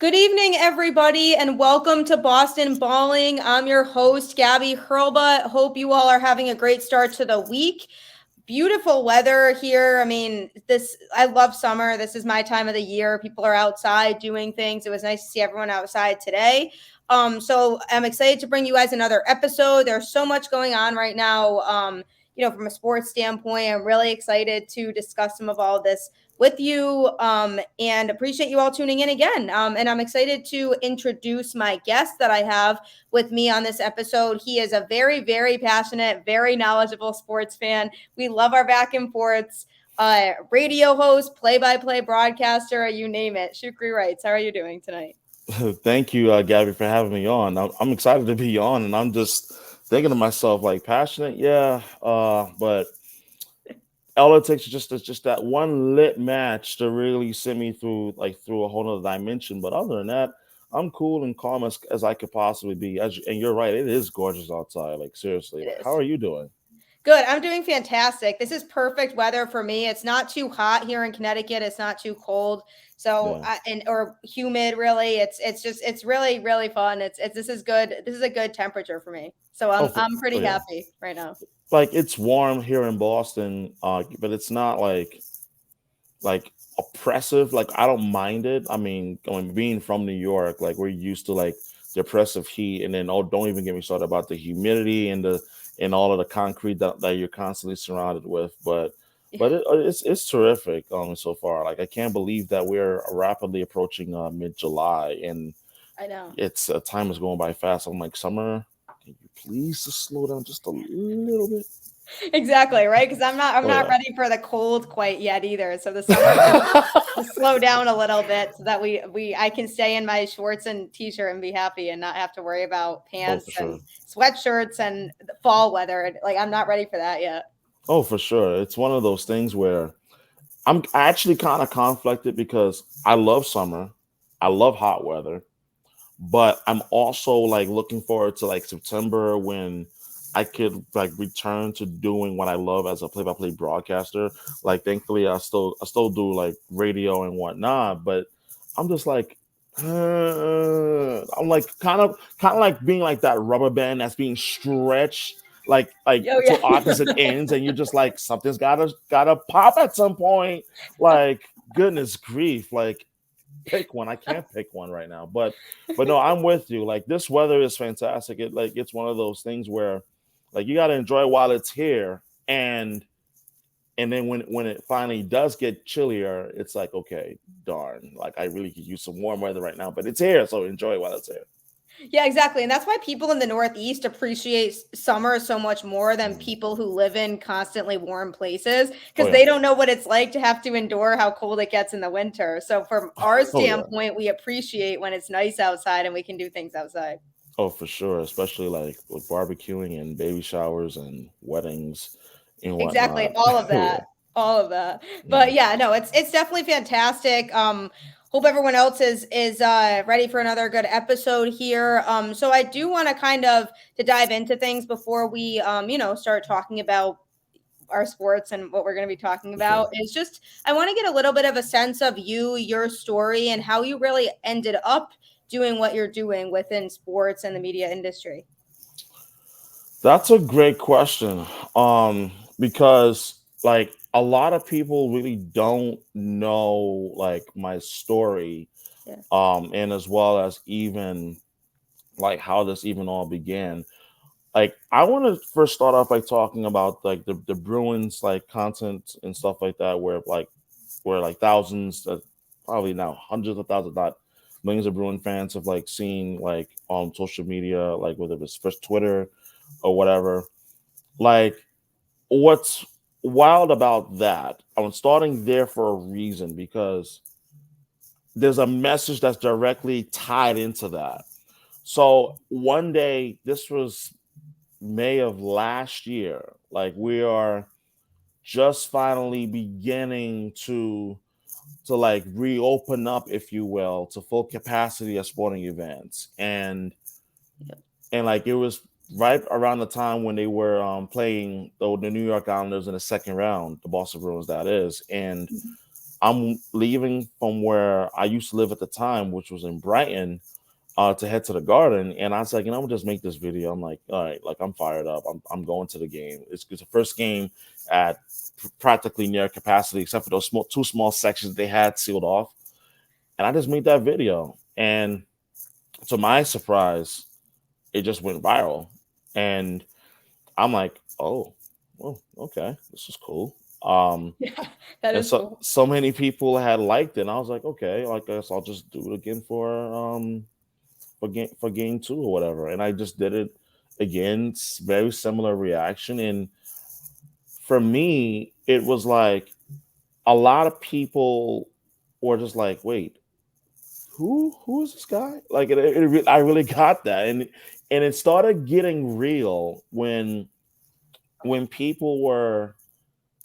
Good evening, everybody, and welcome to Boston Balling. I'm your host, Gabby Hurlbut. Hope you all are having a great start to the week. Beautiful weather here. I mean, I love summer. This is my time of the year. People are outside doing things. It was nice to see everyone outside today. So I'm excited to bring you guys another episode. There's so much going on right now. From a sports standpoint, I'm really excited to discuss some of all this with you and appreciate you all tuning in again. And I'm excited to introduce my guest that I have with me on this episode. He is a very, very passionate, very knowledgeable sports fan. We love our back and forths. Radio host, play-by-play broadcaster, you name it. Shukri Wrights, how are you doing tonight? Thank you, Gabby, for having me on. I'm excited to be on, and I'm just thinking to myself, like, passionate, yeah, but all it takes is just that one lit match to really send me through a whole other dimension. But other than that, I'm cool and calm as I could possibly be. And you're right, it is gorgeous outside. Like seriously, It how is. are you doing? Good. I'm doing fantastic. This is perfect weather for me. It's not too hot here in Connecticut. It's not too cold. Yeah. Or humid really. It's really really fun. It's this is good. This is a good temperature for me. So Oh, I'm oh pretty yeah. happy right now. Like it's warm here in Boston, but it's not like oppressive. Like I don't mind it. I mean, going being from New York, like we're used to like the oppressive heat, and then oh, don't even get me started about the humidity and all of the concrete that you're constantly surrounded with. But it's terrific so far. Like I can't believe that we're rapidly approaching mid July, and I know. it's time is going by fast. I'm like, summer, can you please just slow down just a little bit? Exactly, right? Because I'm Oh not yeah. ready for the cold quite yet either. So the summer can just slow down a little bit so that I can stay in my shorts and t-shirt and be happy and not have to worry about Oh, pants for and sure. sweatshirts and the fall weather. Like I'm not ready for that yet. Oh, for sure. It's one of those things where I'm actually kind of conflicted because I love summer, I love hot weather, but I'm also like looking forward to like September when I could like return to doing what I love as a play-by-play broadcaster. Like, thankfully, I still do like radio and whatnot, but I'm just like. I'm like kind of like being like that rubber band that's being stretched like Oh to yeah. opposite ends, and you're just like something's gotta pop at some point. Like goodness grief, like pick one. I can't pick one right now, but no, I'm with you. Like this weather is fantastic. It's one of those things where like you got to enjoy while it's here, and then when it finally does get chillier, it's like okay, darn, like I really could use some warm weather right now, but it's here, so enjoy it while it's here. Yeah, exactly. And that's why people in the Northeast appreciate summer so much more than Mm. people who live in constantly warm places Oh because yeah, they don't know what it's like to have to endure how cold it gets in the winter. So, from our oh yeah, standpoint, we appreciate when it's nice outside and we can do things outside. oh for sure, especially like with barbecuing and baby showers and weddings and Exactly, whatnot. all of Yeah. that. All of that. But Mhm. yeah, no, it's definitely fantastic. Hope everyone else is ready for another good episode here. So I do want to kind of to dive into things before we start talking about our sports and what we're going to be talking For sure. about is just I want to get a little bit of a sense of you, your story, and how you really ended up doing what you're doing within sports and the media industry. That's a great question. Because like a lot of people really don't know like my story, Yeah. and as well as even like how this even all began. Like I want to first start off by talking about like the Bruins like content and stuff like that, where like thousands, probably now hundreds of thousands, not millions of Bruin fans have like seen like on social media, like whether it's first Twitter or whatever. Like what's wild about that? I'm starting there for a reason because there's a message that's directly tied into that. So one day, this was May of last year, like we are just finally beginning to like reopen up, if you will, to full capacity at sporting events. And like it was right around the time when they were playing the New York Islanders in the second round, the Boston Bruins, that is. And Mhm. I'm leaving from where I used to live at the time, which was in Brighton, to head to the Garden. And I was like, I'm gonna just make this video. I'm like, all right, like I'm fired up. I'm going to the game. It's the first game at practically near capacity, except for those two small sections they had sealed off. And I just made that video. And to my surprise, it just went viral. And I'm like, oh, well, okay, this is cool. Yeah, that And is cool. so many people had liked it, and I was like, okay, I guess I'll just do it again for game two or whatever. And I just did it again. It's very similar reaction, and for me, it was like a lot of people were just like, wait, who is this guy? Like I really got that, and it started getting real when people were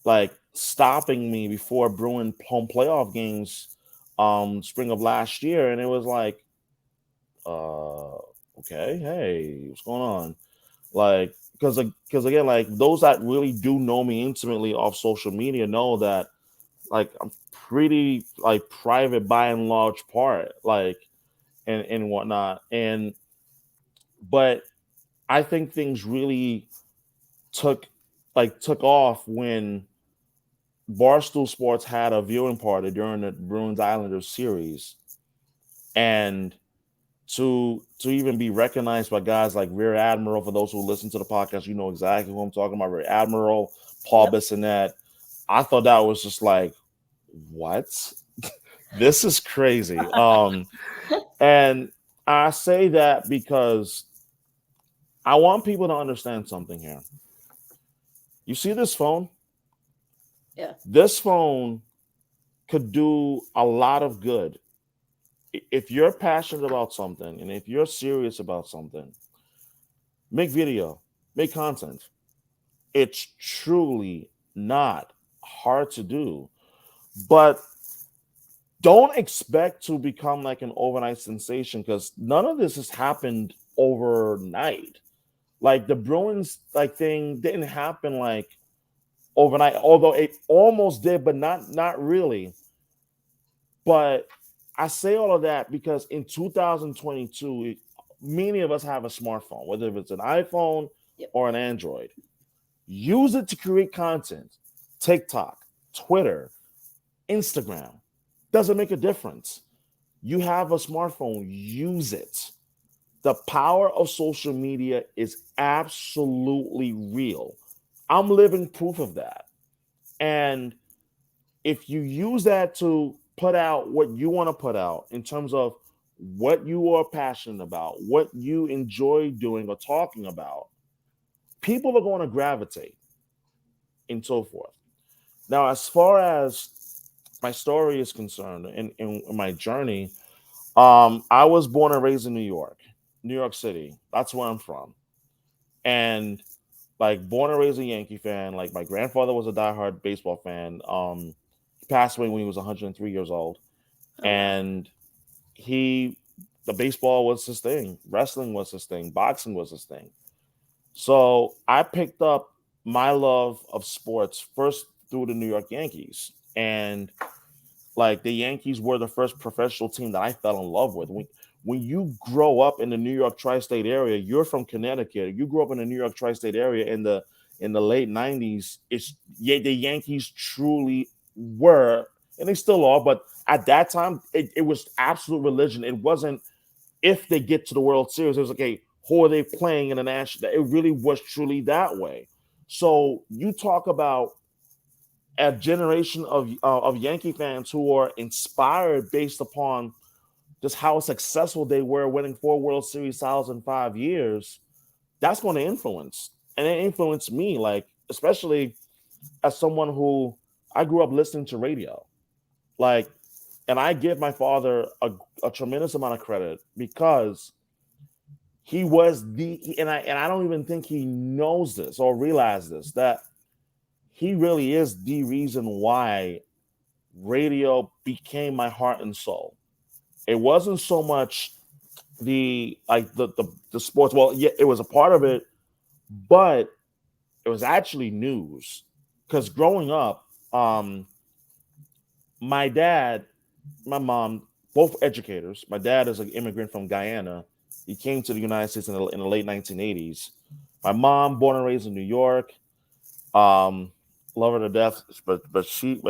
like stopping me before Bruin home playoff games, spring of last year, and it was like, uh, okay, hey, what's going on? Like, because again, like those that really do know me intimately off social media know that like I'm pretty like private by and large part, like and whatnot, and but I think things really took took off when Barstool Sports had a viewing party during the Bruins Islanders series, and to even be recognized by guys like Rear Admiral. For those who listen to the podcast, you know exactly who I'm talking about. Rear Admiral, Paul Yep. Bissonnette. I thought that was just like, what? This is crazy. And I say that because I want people to understand something here. You see this phone? Yeah. This phone could do a lot of good if you're passionate about something and if you're serious about something. Make video, make content. It's truly not hard to do, but don't expect to become like an overnight sensation because none of this has happened overnight. Like the Bruins like thing didn't happen like overnight, although it almost did, but not really. But I say all of that because in 2022, many of us have a smartphone, whether it's an iPhone Yep. or an Android. Use it to create content. TikTok, Twitter, Instagram. Doesn't make a difference. You have a smartphone, use it. The power of social media is absolutely real. I'm living proof of that. And if you use that to put out what you want to put out in terms of what you are passionate about, what you enjoy doing or talking about, people are going to gravitate and so forth. Now, as far as my story is concerned in my journey, I was born and raised in New York City. That's where I'm from. And like born and raised a Yankee fan. Like my grandfather was a diehard baseball fan. He passed away when he was 103 years old, Oh wow. and he the baseball was his thing, wrestling was his thing, boxing was his thing. So I picked up my love of sports first through the New York Yankees, and like the Yankees were the first professional team that I fell in love with. When you grow up in the New York tri-state area, you're from Connecticut. You grew up in the New York tri-state area in the late '90s. It's yeah, the Yankees truly were, and they still are. But at that time, it was absolute religion. It wasn't if they get to the World Series. It was like, okay, who are they playing in the national? It really was truly that way. So you talk about a generation of Yankee fans who are inspired based upon just how successful they were, winning 4 World Series titles in 5 years. That's going to influence, and it influenced me, like especially as someone who I grew up listening to radio, like, and I give my father a tremendous amount of credit because he was and I don't even think he knows this or realize this that he really is the reason why radio became my heart and soul. It wasn't so much the sports. Well, yeah, it was a part of it, but it was actually news. Because growing up, My dad, my mom, both educators. My dad is an immigrant from Guyana. He came to the United States in the late 1980s. My mom, born and raised in New York. Um, love her to death, but she's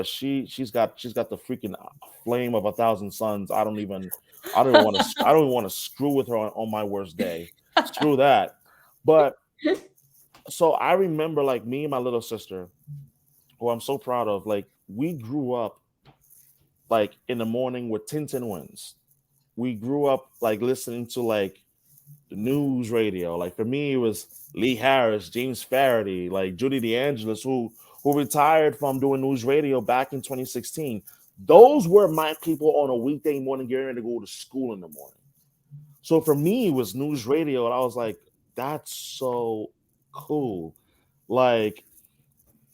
got the freaking flame of a thousand suns. I don't even want to screw with her on my worst day. Screw that. But so I remember like me and my little sister, who I'm so proud of, like we grew up like in the morning with Tintin wins. We grew up like listening to like the news radio. Like for me, it was Lee Harris, James Faraday, like Judy DeAngelis, who retired from doing news radio back in 2016. Those were my people on a weekday morning, getting ready to go to school in the morning. So for me, it was news radio, and I was like, that's so cool. Like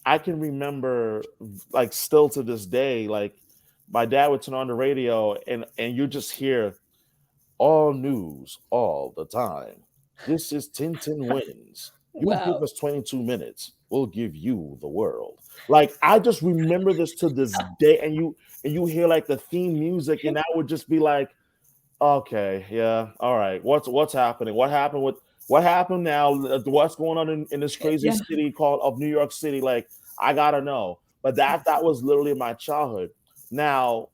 I can remember, like still to this day, like my dad would turn on the radio, and you just hear all news all the time. This is Tintin Wins. You give Wow. us 22 minutes, we'll give you the world. Like I just remember this to this day, and you hear like the theme music, and I would just be like, okay, yeah, all right. What's happening? What happened now? What's going on in this crazy Yeah. city called of New York City? Like I gotta know. But that was literally my childhood. Now,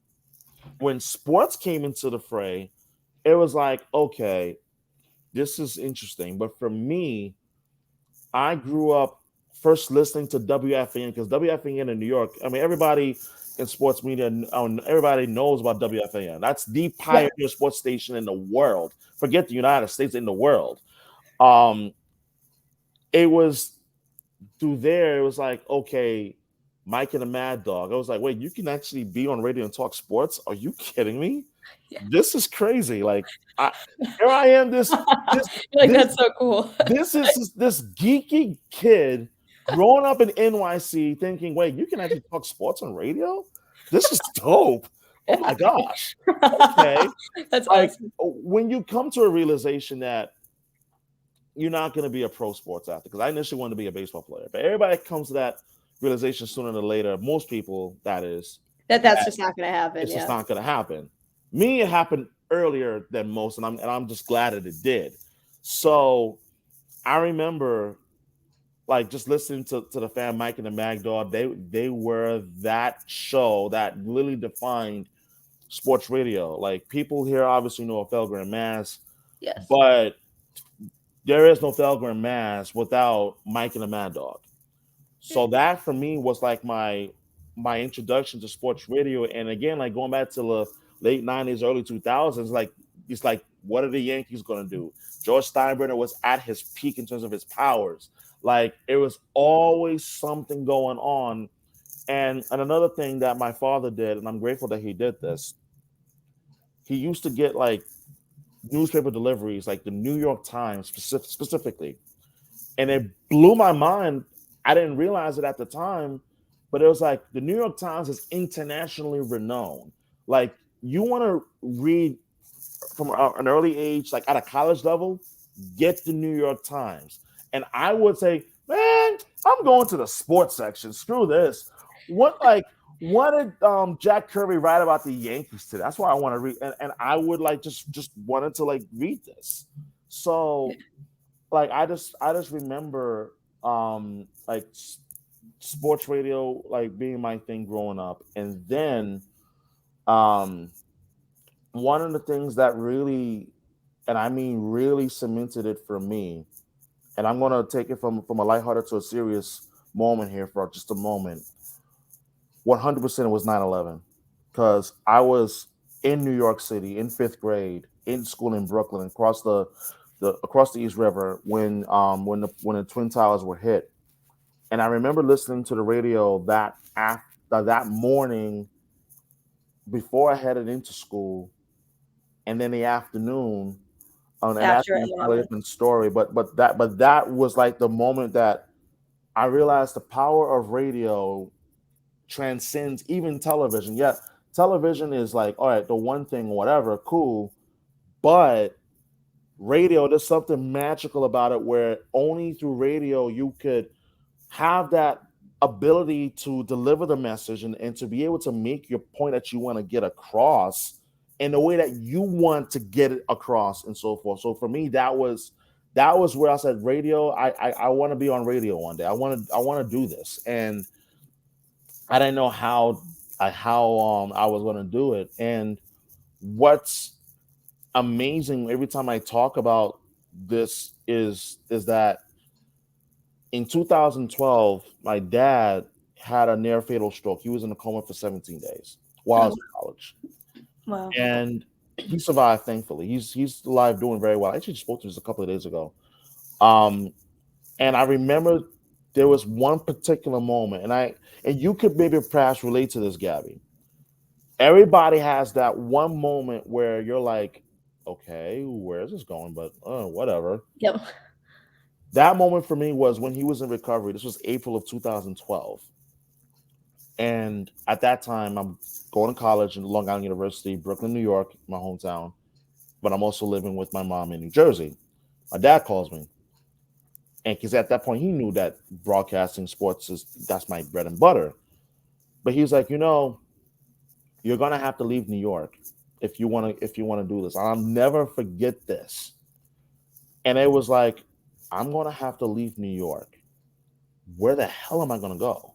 when sports came into the fray, it was like, okay, this is interesting. But for me, I grew up first listening to WFAN because WFAN in New York, I mean, everybody in sports media, everybody knows about WFAN. That's the Yeah. pioneer sports station in the world. Forget the United States, in the world. Um, it was through there, it was like, okay, Mike and the Mad Dog. I was like, wait, you can actually be on radio and talk sports? Are you kidding me? Yeah. This is crazy. Like, I here I am, this You're like, this that's so cool. this is this geeky kid growing up in NYC thinking, wait, you can actually talk sports on radio? This is dope. Oh my gosh. Okay. That's Like awesome. when you come to a realization that you're not going to be a pro sports athlete, because I initially wanted to be a baseball player, but everybody comes to that realization sooner than later. Most people, that is, That's just not gonna happen. it's just Yeah. not going to happen. Me, it happened earlier than most, and I'm just glad that it did. So I remember like just listening to the fan Mike and the Mag Dog. They were that show that really defined sports radio. Like people here obviously know of Felger and Mass, Yes. but there is no Felger and Mass without Mike and the Mad Dog. So that for me was like my introduction to sports radio. And again, like going back to the late '90s, early 2000s, like it's like what are the Yankees going to do? George Steinbrenner was at his peak in terms of his powers. Like it was always something going on. And another thing that my father did, and I'm grateful that he did this, he used to get like newspaper deliveries, like the New York Times specifically, and it blew my mind. I didn't realize it at the time, but it was like the New York Times is internationally renowned. Like you want to read from an early age, like at a college level, get the New York Times. And I would say, man, I'm going to the sports section. Screw this. What did Jack Kirby write about the Yankees today? That's why I want to read, and I would like just wanted to like read this. So like I just remember like sports radio like being my thing growing up, and then um one of the things that really, and I mean really cemented it for me, and I'm gonna take it from a lighthearted to a serious moment here for just a moment. 100% it was 9/11 because I was in New York City in fifth grade in school in Brooklyn across the across the East River when the Twin Towers were hit, and I remember listening to the radio that morning before I headed into school, and then the afternoon. And that's After it entirely happened. different story. But that was like the moment that I realized the power of radio transcends even television. Yeah, television is like, all right, the one thing, whatever, cool. But radio, there's something magical about it where only through radio you could have that. ability to deliver the message and to be able to make your point that you want to get across in the way that you want to get it across and so forth. So for me, that was where I said radio. I want to be on radio one day. I want to do this, and I didn't know how I was going to do it. And what's amazing every time I talk about this is that in 2012, my dad had a near fatal stroke. He was in a coma for 17 days while I was Oh, in college, wow. and he survived. Thankfully, he's alive, doing very well. I actually spoke to him just a couple of days ago. Um, and I remember there was one particular moment, and you could maybe perhaps relate to this, Gabby. Everybody has that one moment where you're like, okay, where is this going? But whatever. Yep. That moment for me was when he was in recovery. This was April of 2012. And at that time, I'm going to college in Long Island University, Brooklyn, New York, my hometown. But I'm also living with my mom in New Jersey. My dad calls me. And because at that point, he knew that broadcasting sports that's my bread and butter. But he's like, you're going to have to leave New York if you want to do this. I'll never forget this. And it was like, I'm going to have to leave New York. Where the hell am I going to go?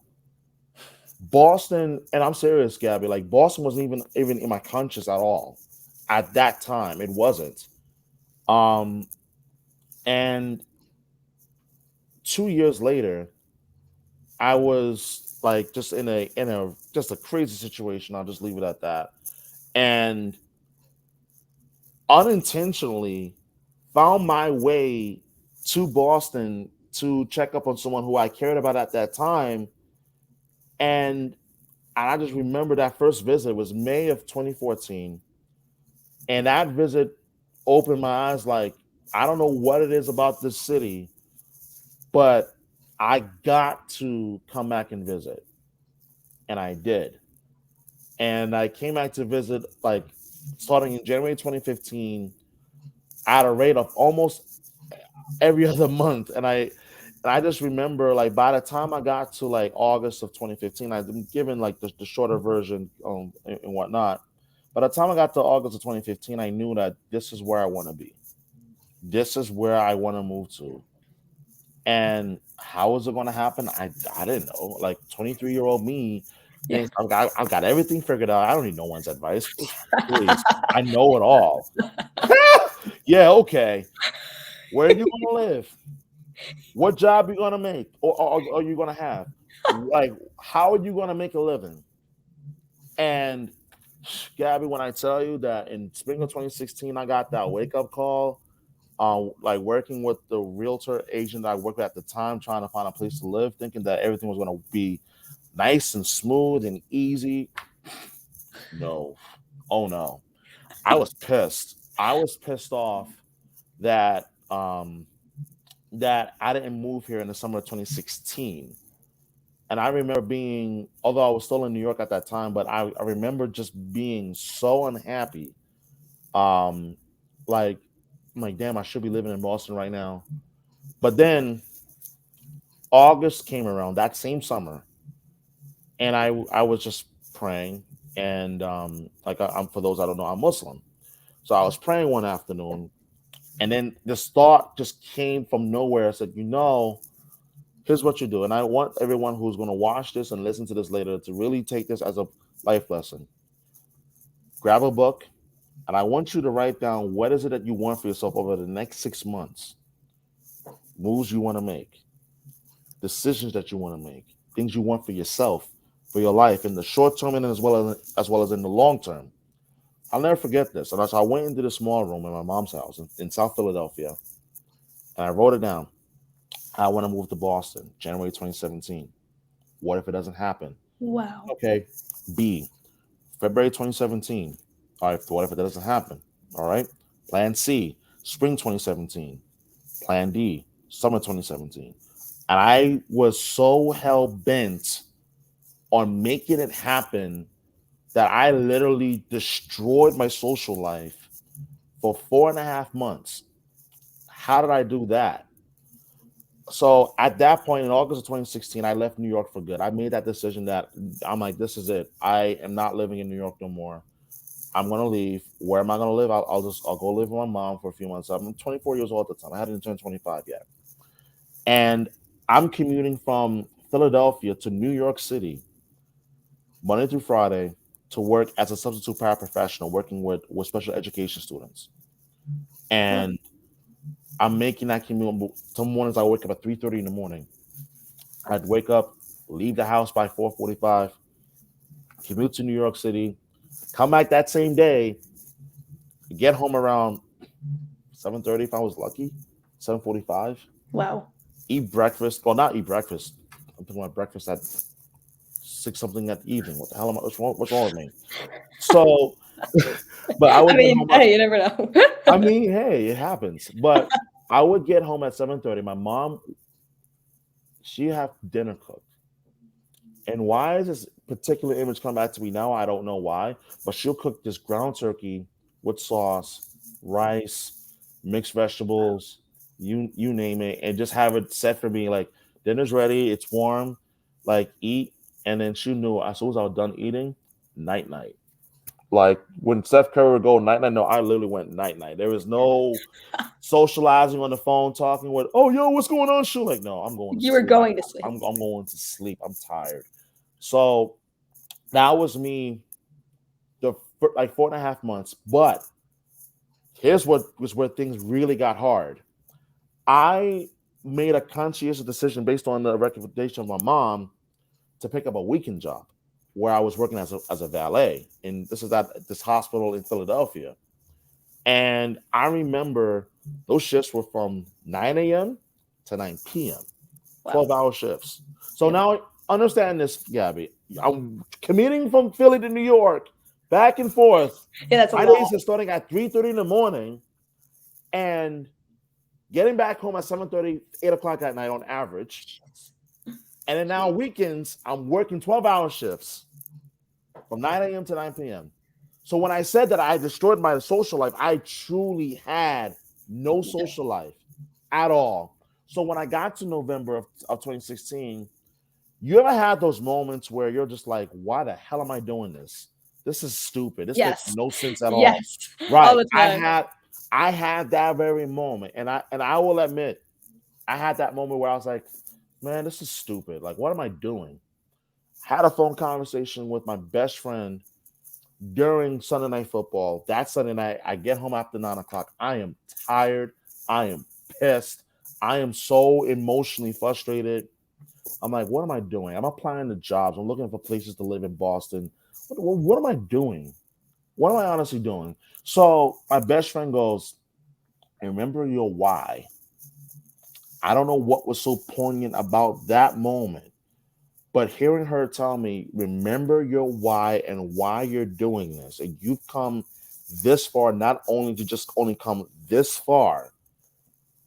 Boston, and I'm serious, Gabby. Like Boston wasn't even in my conscious at all at that time. It wasn't. Um, and 2 years later, I was like just in a just a crazy situation. I'll just leave it at that. And unintentionally found my way to Boston to check up on someone who I cared about at that time. And I just remember that first visit was May of 2014. And that visit opened my eyes like, I don't know what it is about this city, but I got to come back and visit. And I did. And I came back to visit like starting in January 2015 at a rate of almost every other month. And I just remember like by the time I got to like August of 2015, I've been given like the shorter version and whatnot. By the time I got to August of 2015, I knew that this is where I want to be. This is where I want to move to. And how is it going to happen? I didn't know. Like 23-year-old me Yeah. thinks I've got everything figured out. I don't need no one's advice. Please, I know it all. Yeah, okay. Where are you going to live? What job you going to make? Or are you going to have? Like, how are you going to make a living? And Gabby, when I tell you that in spring of 2016, I got that wake up call, like working with the realtor agent I worked with at the time, trying to find a place to live, thinking that everything was going to be nice and smooth and easy. No, oh no, I was pissed. I was pissed off that that I didn't move here in the summer of 2016. And I remember being, although I was still in New York at that time, but I remember just being so unhappy. Um, like, I'm like, damn, I should be living in Boston right now. But then August came around that same summer, and I was just praying, and like I'm for those I don't know, I'm Muslim, so I was praying one afternoon, and then this thought just came from nowhere. I said, here's what you do, and I want everyone who's going to watch this and listen to this later to really take this as a life lesson. Grab a book, and I want you to write down what is it that you want for yourself over the next 6 months, moves you want to make, decisions that you want to make, things you want for yourself, for your life in the short term and as well as in the long term. I'll never forget this. And so I went into the small room in my mom's house in South Philadelphia, and I wrote it down. I want to move to Boston, January 2017. What if it doesn't happen? Wow. Okay. B, February 2017. All right. What if it doesn't happen? All right. Plan C, spring 2017. Plan D, summer 2017. And I was so hell bent on making it happen that I literally destroyed my social life for 4.5 months. How did I do that? So at that point in August of 2016, I left New York for good. I made that decision that I'm like, this is it. I am not living in New York no more. I'm gonna leave. Where am I gonna live? I'll go live with my mom for a few months. I'm 24 years old at the time. I hadn't turned 25 yet, and I'm commuting from Philadelphia to New York City Monday through Friday to work as a substitute paraprofessional, working with special education students. Yeah. And I'm making that commute. Some mornings I wake up at 3:30 in the morning. I'd wake up, leave the house by 4:45, commute to New York City, come back that same day, get home around 7:30 if I was lucky, 7:45, Wow. eat breakfast. Well, not eat breakfast. I'm talking about breakfast at 6 something at the evening. What the hell am I? What's wrong with me? So, but I I would get mean, home at. hey, you never know. I mean, hey, it happens. But I would get home at 7:30. My mom, she have dinner cooked. And why is this particular image come back to me now? I don't know why, but she'll cook this ground turkey with sauce, rice, mixed vegetables, you name it, and just have it set for me. Like dinner's ready, it's warm, like eat, and then she knew as soon as I was done eating, night night. Like when Steph Curry would go night night, no, I literally went night night. There was no socializing on the phone, talking with, oh yo, what's going on? She like, no, I'm going to You were sleep. going to sleep. I'm going to sleep. I'm tired. So that was me the like 4.5 months. But here's what was where things really got hard. I made a conscientious decision based on the recommendation of my mom to pick up a weekend job where I was working as a valet. And this is at this hospital in Philadelphia. And I remember those shifts were from 9 a.m. to 9 p.m., Wow. 12-hour shifts. So Yep. now understand this, Gabby. I'm commuting from Philly to New York, back and forth. Yeah, that's a My lot. days are starting at 3:30 in the morning and getting back home at 7:30, 8 o'clock at night on average. And then now weekends, I'm working 12-hour shifts from 9 a.m. to 9 p.m. So when I said that I destroyed my social life, I truly had no social life at all. So when I got to November of 2016, you ever had those moments where you're just like, why the hell am I doing this? This is stupid. This makes Yes. no sense at all. Yes. All Right. the I time. had I had that very moment. And I will admit, I had that moment where I was like, man, this is stupid. Like, what am I doing? Had a phone conversation with my best friend during Sunday night football. That Sunday night, I get home after 9 o'clock. I am tired. I am pissed. I am so emotionally frustrated. I'm like, what am I doing? I'm applying to jobs. I'm looking for places to live in Boston. What am I doing? What am I honestly doing? So my best friend goes, remember your why. I don't know what was so poignant about that moment, but hearing her tell me, remember your why and why you're doing this, and you've come this far, not only to just only come this far,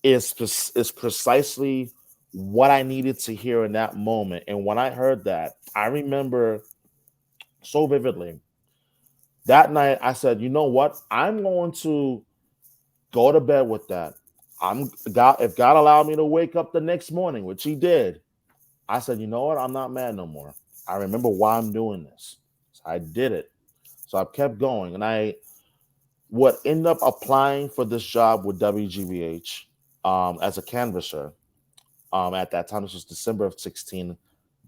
is precisely what I needed to hear in that moment. And when I heard that, I remember so vividly that night. I said, you know what? I'm going to go to bed with that. I'm God. If God allowed me to wake up the next morning, which He did, I said, you know what? I'm not mad no more. I remember why I'm doing this. So I did it. So I kept going, and I would end up applying for this job with WGBH as a canvasser. At that time, this was December of 16.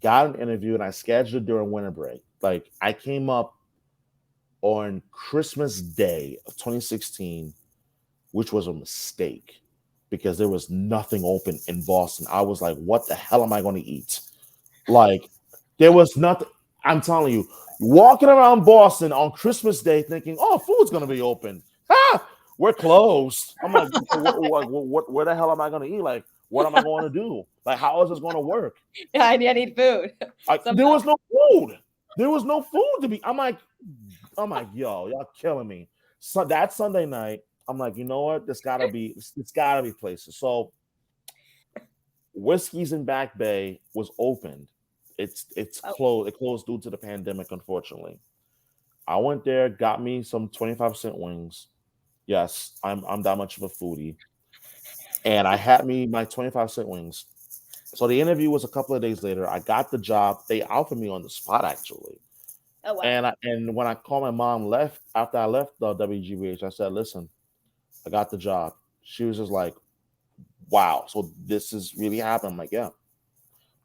Got an interview, and I scheduled it during winter break. Like I came up on Christmas Day of 2016, which was a mistake because there was nothing open in Boston. I was like, what the hell am I going to eat? Like, there was nothing. I'm telling you, walking around Boston on Christmas Day thinking, oh, food's going to be open. Ah, we're closed. I'm like, where the hell am I going to eat? Like, what am I going to do? Like, how is this going to work? Yeah, I need food. Like, Somehow. there was no food. There was no food to be. I'm like, yo, y'all killing me. So that Sunday night, I'm like, you know what? It's gotta be places. So Whiskey's in Back Bay was opened. It's Oh, closed. It closed due to the pandemic, unfortunately. I went there, got me some 25-cent wings. Yes, I'm that much of a foodie. And I had me my 25-cent wings. So the interview was a couple of days later. I got the job. They offered me on the spot actually. Oh wow. And when I called my mom left after I left the WGBH, I said, "Listen, I got the job." She was just like, "Wow, so this is really happening." I'm like, "Yeah,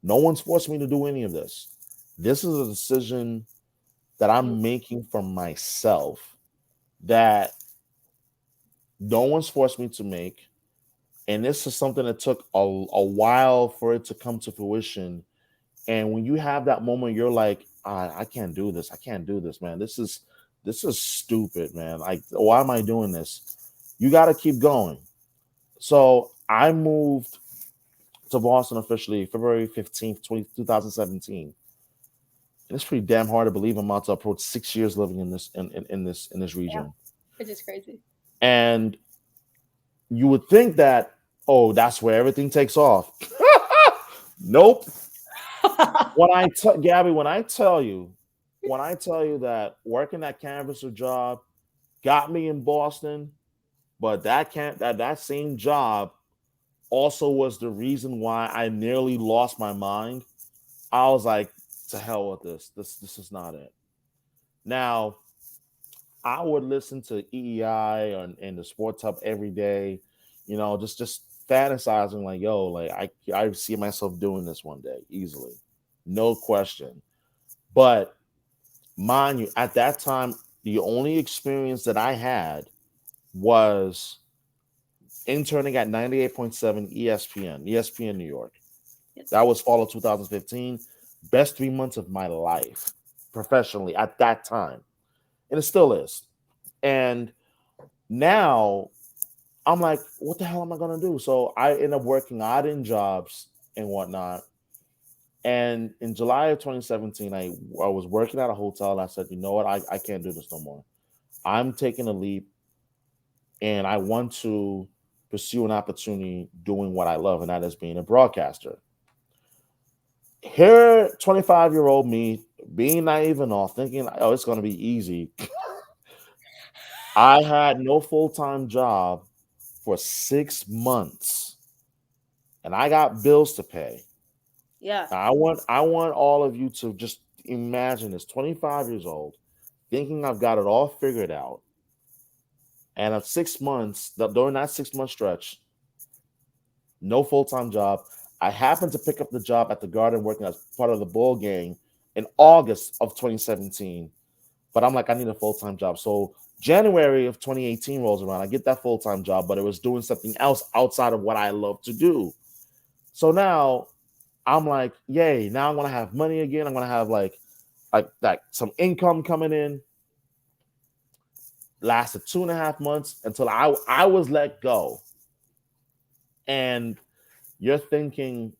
no one's forced me to do any of this. This is a decision that Mm, I'm making for myself that no one's forced me to make, and this is something that took a while for it to come to fruition." And when you have that moment, you're like, I can't do this. I can't do this, man. This is stupid, man. Like, why am I doing this? You got to keep going. So I moved to Boston officially February 15th, 2017. And it's pretty damn hard to believe I'm about to approach 6 years living in this yeah, region. which is crazy. And you would think that, oh, that's where everything takes off. Nope. Gabby, when I tell you that working that canvasser job got me in Boston, but that same job also was the reason why I nearly lost my mind. I was like, to hell with this. This is not it. Now, I would listen to EEI and the Sports Hub every day, just fantasizing like, yo, like I see myself doing this one day easily, no question. But mind you, at that time, the only experience that I had was interning at 98.7 ESPN New York. Yes. That was fall of 2015. Best 3 months of my life professionally at that time. And it still is. And now I'm like, what the hell am I going to do? So I end up working odd in jobs and whatnot. And in July of 2017, I was working at a hotel and I said, you know what? I can't do this no more. I'm taking a leap and I want to pursue an opportunity doing what I love, and that is being a broadcaster. Here, 25-year-old me, being naive and all, thinking, oh, it's going to be easy. I had no full time job for 6 months, and I got bills to pay. Yeah. Now, I want all of you to just imagine this: 25 years old, thinking I've got it all figured out, and of 6 months, during that 6 month stretch, no full time job. I happened to pick up the job at the Garden working as part of the Bull Gang in August of 2017. But I'm like, I need a full time job. So January of 2018 rolls around. I get that full time job, but it was doing something else outside of what I love to do. So now I'm like, yay! Now I'm gonna have money again. I'm gonna have like some income coming in. Lasted 2.5 months until I was let go. And you're thinking,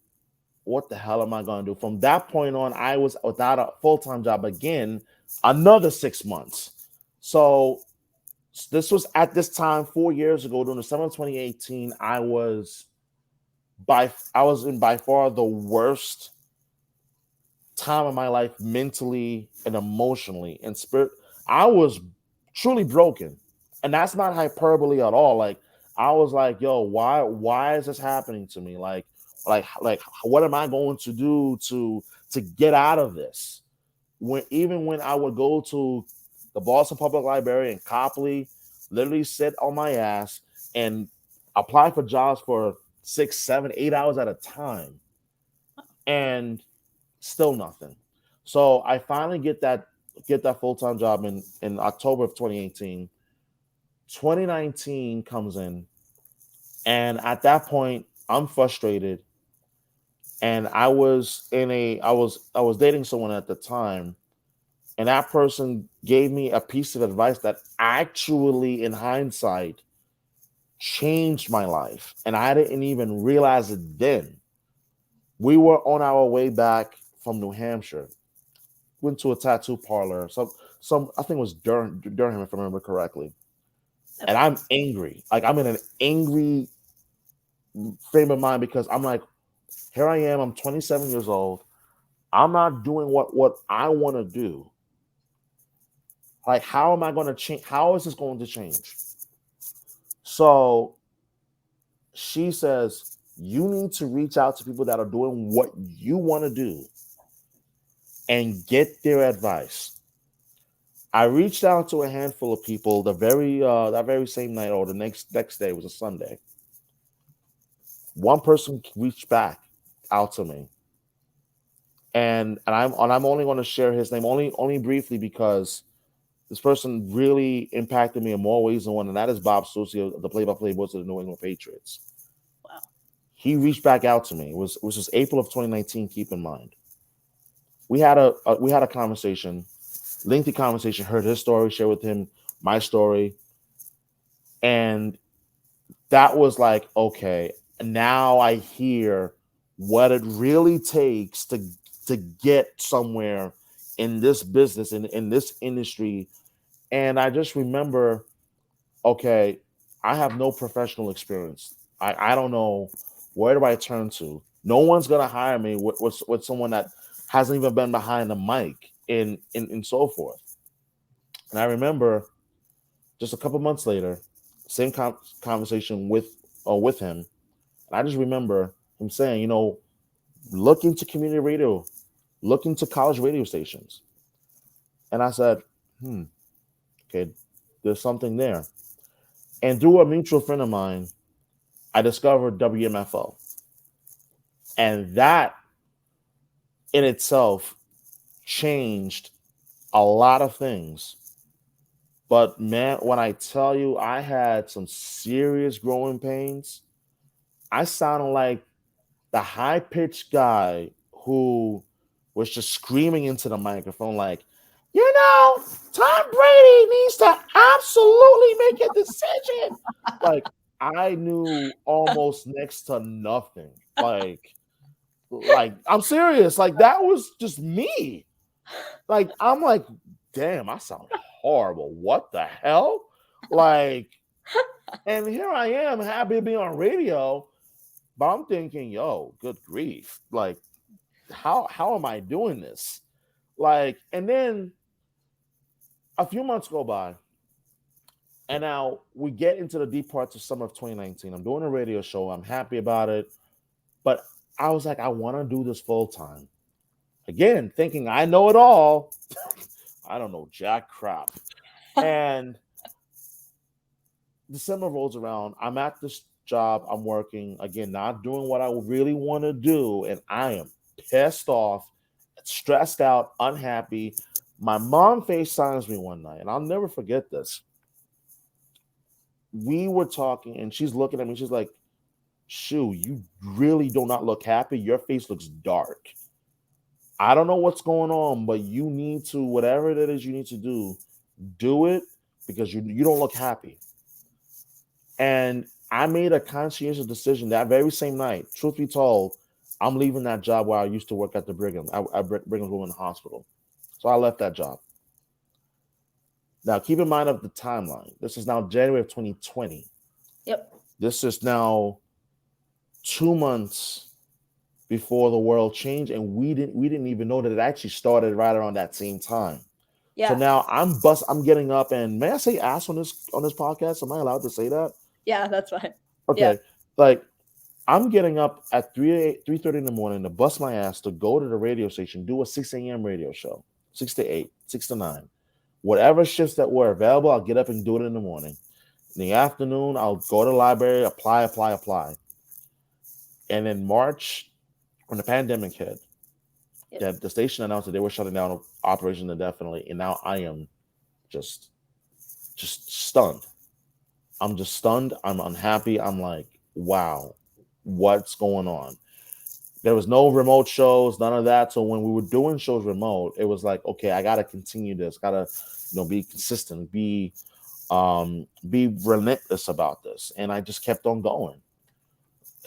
what the hell am I going to do? From that point on, I was without a full time job again, another 6 months. So this was at this time 4 years ago, during the summer of 2018. I was in by far the worst time of my life, mentally and emotionally and spirit. I was truly broken, and that's not hyperbole at all. Like, I was like, yo, why is this happening to me? Like what am I going to do to get out of this? Even when I would go to the Boston Public Library in Copley, literally sit on my ass and apply for jobs for 6, 7, 8 hours at a time, and still nothing. So I finally get that full time job in October of 2018. 2019 comes in, and at that point, I'm frustrated. And I was dating someone at the time, and that person gave me a piece of advice that actually, in hindsight, changed my life, and I didn't even realize it then. We were on our way back from New Hampshire, went to a tattoo parlor. Some I think it was Durham, if I remember correctly. And Okay. I'm angry. Like, I'm in an angry frame of mind because I'm like, here I am. I'm 27 years old. I'm not doing what I want to do. Like, how am I going to change? How is this going to change? So she says, You need to reach out to people that are doing what you want to do and get their advice. I reached out to a handful of people the very that very same night, or the next day, was a Sunday. One person reached back out to me, and I'm only going to share his name only briefly, because this person really impacted me in more ways than one, and that is Bob Sucio, the play-by-play voice of the New England Patriots. Wow. He reached back out to me. It was April of 2019. Keep in mind, we had a conversation, lengthy conversation. Heard his story, shared with him my story, and that was like, okay, now I hear what it really takes to get somewhere in this business, in this industry. And I just remember, okay, I have no professional experience. I don't know, where do I turn to. No one's gonna hire me with someone that hasn't even been behind the mic, and so forth. And I remember, just a couple months later, same conversation with him, and I just remember him saying, look into community radio, look into college radio stations. And I said, hmm, okay, there's something there. And through a mutual friend of mine, I discovered WMFO. And that in itself changed a lot of things. But man, when I tell you I had some serious growing pains, I sounded like the high pitched guy who was just screaming into the microphone, like, Tom Brady needs to absolutely make a decision. Like, I knew almost next to nothing. Like I'm serious. Like, that was just me. Like, I'm like, damn, I sound horrible. What the hell? Like, and here I am, happy to be on radio, but I'm thinking, yo, good grief. Like, how am I doing this? Like, and then a few months go by, and now we get into the deep parts of summer of 2019. I'm doing a radio show. I'm happy about it, but I was like, I want to do this full time. Again, thinking I know it all. I don't know jack crap. And December rolls around. I'm at this job. I'm working again, not doing what I really want to do, and I am pissed off, stressed out, unhappy. My mom FaceTimes me one night, and I'll never forget this. We were talking, and she's looking at me. She's like, "Shoo, you really do not look happy. Your face looks dark. I don't know what's going on, but you need to, whatever it is you need to do it, because you don't look happy." And I made a conscientious decision that very same night. Truth be told, I'm leaving that job where I used to work at the Brigham, at Brigham's Women's Hospital. So I left that job. Now, keep in mind of the timeline. This is now January of 2020. Yep. This is now 2 months before the world changed, and we didn't even know that it actually started right around that same time. Yeah. So now I'm getting up, and may I say ass on this podcast? Am I allowed to say that? Yeah, that's fine. Okay. Yeah. Like, I'm getting up at 3:30 in the morning to bust my ass to go to the radio station, do a 6 a.m. radio show, 6 to 8, 6 to 9. Whatever shifts that were available, I'll get up and do it in the morning. In the afternoon, I'll go to the library, apply. And in March, when the pandemic hit, Yep. the station announced that they were shutting down operation indefinitely, and now I am just stunned. I'm just stunned. I'm unhappy. I'm like, wow, what's going on? There was no remote shows, none of that. So when we were doing shows remote, it was like, okay, I gotta continue this, gotta, be consistent, be relentless about this. And I just kept on going.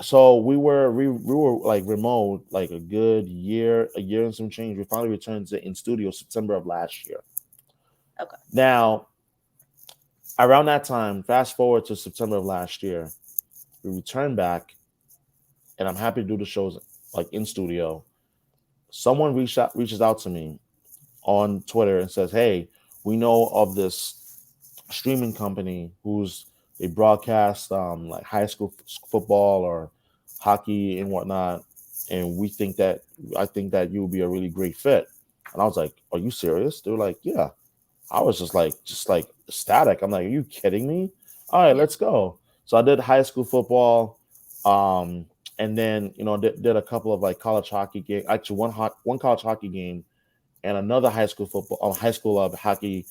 So we were like remote like a year and some change. We finally returned to in studio September of last year. Okay. Now, around that time, fast forward to September of last year, we return back, and I'm happy to do the shows like in studio. Someone reaches out to me on Twitter and says, "Hey, we know of this streaming company who's they broadcast like high school football or hockey and whatnot, and we think that I think that you would be a really great fit." And I was like, "Are you serious?" They were like, "Yeah." I was just like ecstatic. I'm like, "Are you kidding me?" All right, Yeah. let's go. So I did high school football, um, and then did a couple of like college hockey game. Actually, one college hockey game and another high school of hockey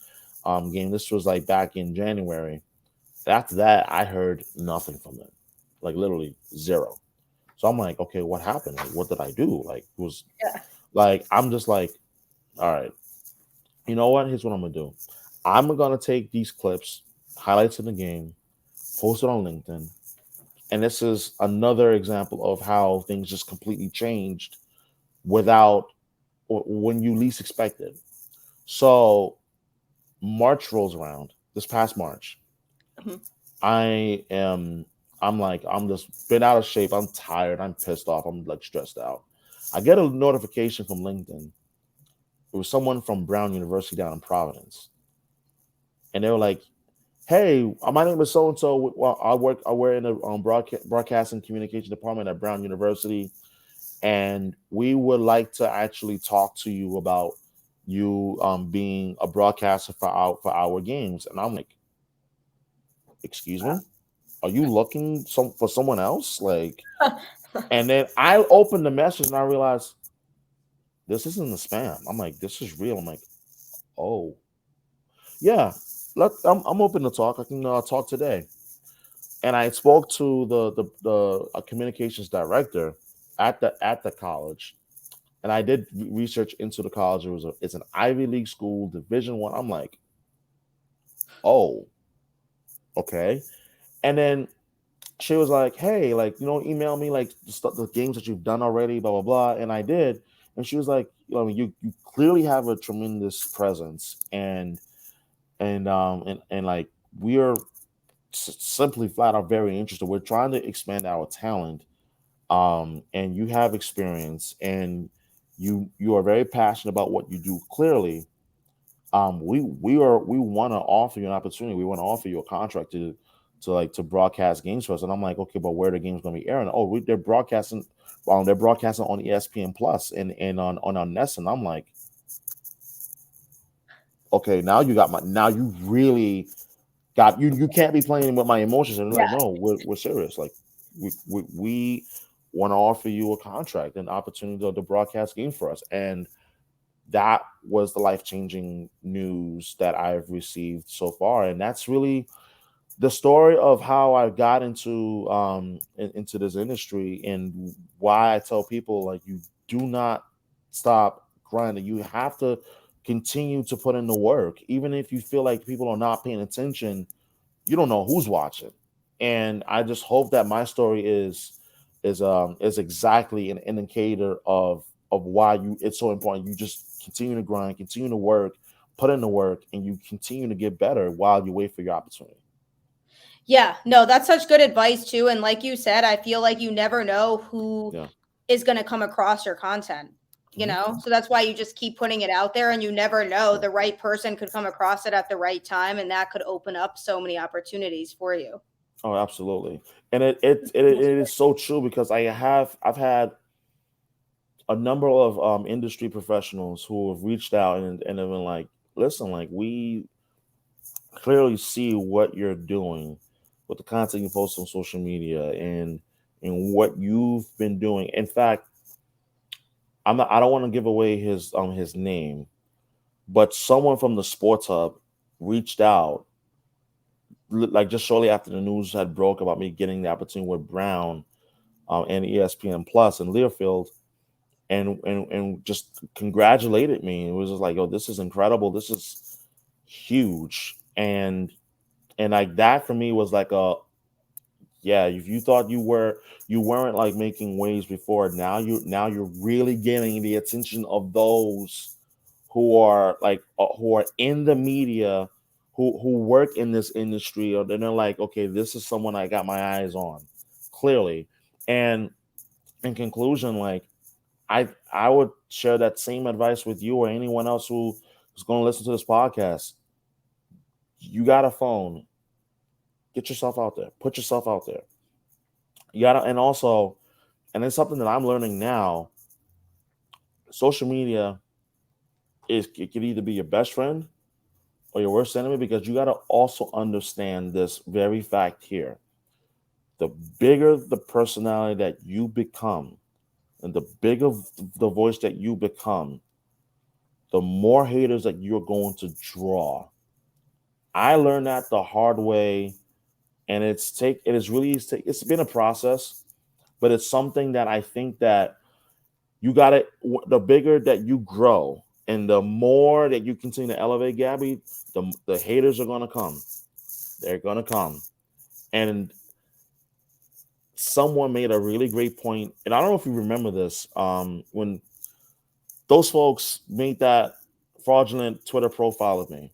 game. This was like back in January. After that, I heard nothing from them, like literally zero. So I'm like, okay, what happened? Like, what did I do? Like, was Yeah. like, I'm just like, all right, you know what? Here's what I'm gonna do. I'm gonna take these clips, highlights of the game, post it on LinkedIn, and this is another example of how things just completely changed without when you least expect it. So March rolls around. This past March, Mhm. I am. I'm like, I'm just been out of shape. I'm tired. I'm pissed off. I'm like stressed out. I get a notification from LinkedIn. It was someone from Brown University down in Providence, and they were like, "Hey, my name is so and so. Well, I work in the broadcasting communication department at Brown University, and we would like to actually talk to you about you being a broadcaster for our games." And I'm like, "Excuse me, are you looking for someone else?" Like, and then I opened the message and I realized this isn't a spam. I'm like, "This is real." I'm like, "Oh yeah, I'm open to talk. I can talk today." And I spoke to the communications director at the college, and I did research into the college. It's an Ivy League school, Division One. I'm like, oh, okay. And then she was like, hey, like email me like the games that you've done already, blah blah blah. And I did, and she was like, I mean, you clearly have a tremendous presence, and like we are simply flat out very interested. We're trying to expand our talent, and you have experience, and you are very passionate about what you do. Clearly, we want to offer you an opportunity. We want to offer you a contract to broadcast games for us. And I'm like, okay, but where are the games going to be airing? Oh, they're broadcasting. They're broadcasting on ESPN Plus and on Nest. And I'm like, okay, now now you really got you can't be playing with my emotions. And they're like, Yeah. no, we're serious. Like we want to offer you a contract, an opportunity to broadcast game for us. And that was the life changing news that I've received so far. And that's really the story of how I got into this industry, and why I tell people, like, you do not stop grinding. You have to continue to put in the work, even if you feel like people are not paying attention. You don't know who's watching. And I just hope that my story is exactly an indicator of why you it's so important. You just continue to grind, continue to work, put in the work, and you continue to get better while you wait for your opportunity. Yeah, no, that's such good advice too. And like you said, I feel like you never know who Yeah. is going to come across your content, Mhm. So that's why you just keep putting it out there, and you never know, Yeah. the right person could come across it at the right time, and that could open up so many opportunities for you. Oh, absolutely. And it is so true, because I've had a number of industry professionals who have reached out and have been like, listen, like, we clearly see what you're doing with the content you post on social media, and what you've been doing. In fact, I don't want to give away his name, but someone from the Sports Hub reached out, like, just shortly after the news had broke about me getting the opportunity with Brown, and ESPN Plus in Learfield, and just congratulated me. It was just like, "Oh, this is incredible. This is huge." And like that for me was like a, yeah, if you thought you weren't like making waves before, now you're really getting the attention of those who are like who are in the media, who work in this industry, or they're like, okay, this is someone I got my eyes on, clearly. And in conclusion, like, I would share that same advice with you or anyone else who's going to listen to this podcast. You got a phone, get yourself out there, put yourself out there. You gotta, and also, and it's something that I'm learning now. Social media is it could either be your best friend or your worst enemy, because you got to also understand this very fact here. The bigger the personality that you become, and the bigger the voice that you become, the more haters that you're going to draw. I learned that the hard way, and it's been a process, but it's something that I think that you got to, the bigger that you grow and the more that you continue to elevate, Gabby, the haters are gonna come. They're gonna come. And someone made a really great point, and I don't know if you remember this. When those folks made that fraudulent Twitter profile of me.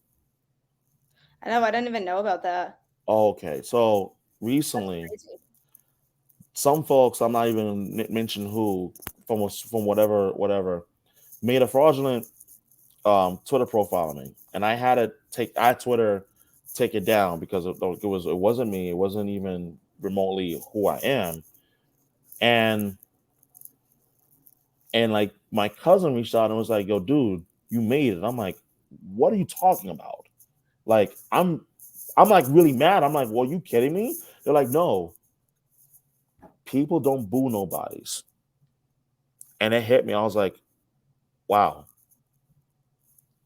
I know, I didn't even know about that. Okay, so That's recently, crazy. some folks, I'm not even mention who, from whatever, made a fraudulent Twitter profile of me, and I had Twitter take it down because it wasn't me. It wasn't even remotely who I am, and like my cousin reached out and was like, "Yo, dude, you made it." I'm like, "What are you talking about?" Like I'm like really mad. I'm like, "Well, you kidding me?" They're like, "No, people don't boo nobodies," and it hit me. I was like, "Wow,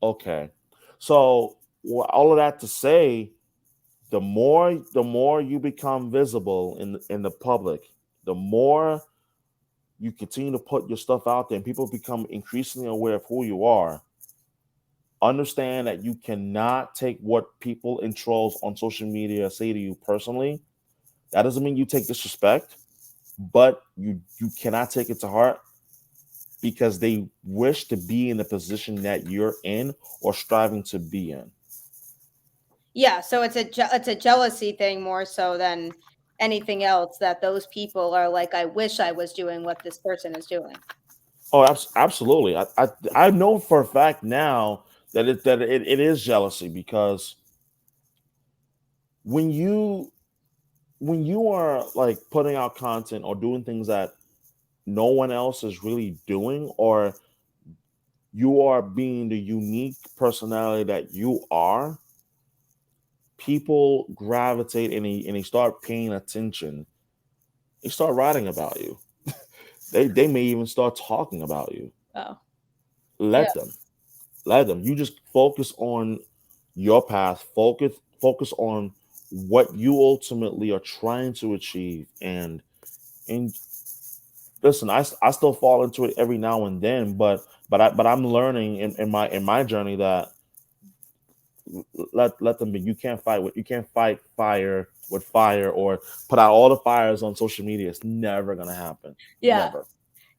okay." So all of that to say, the more you become visible in the public, the more you continue to put your stuff out there and people become increasingly aware of who you are. Understand that you cannot take what people and trolls on social media say to you personally. That doesn't mean you take disrespect, but you cannot take it to heart, because they wish to be in the position that you're in or striving to be in. Yeah, so it's a jealousy thing more so than anything else, that those people are like, I wish I was doing what this person is doing. Oh, absolutely. I know for a fact now that it is jealousy, because when you when you are like putting out content or doing things that no one else is really doing, or you are being the unique personality that you are, people gravitate, and they start paying attention. They start writing about you. They may even start talking about you. Oh, yeah. Let them. Let them. You just focus on your path. Focus on what you ultimately are trying to achieve. And listen, I still fall into it every now and then, but I'm learning in my journey that let them be. You can't fight fire with fire, or put out all the fires on social media. It's never gonna happen. Yeah. Never.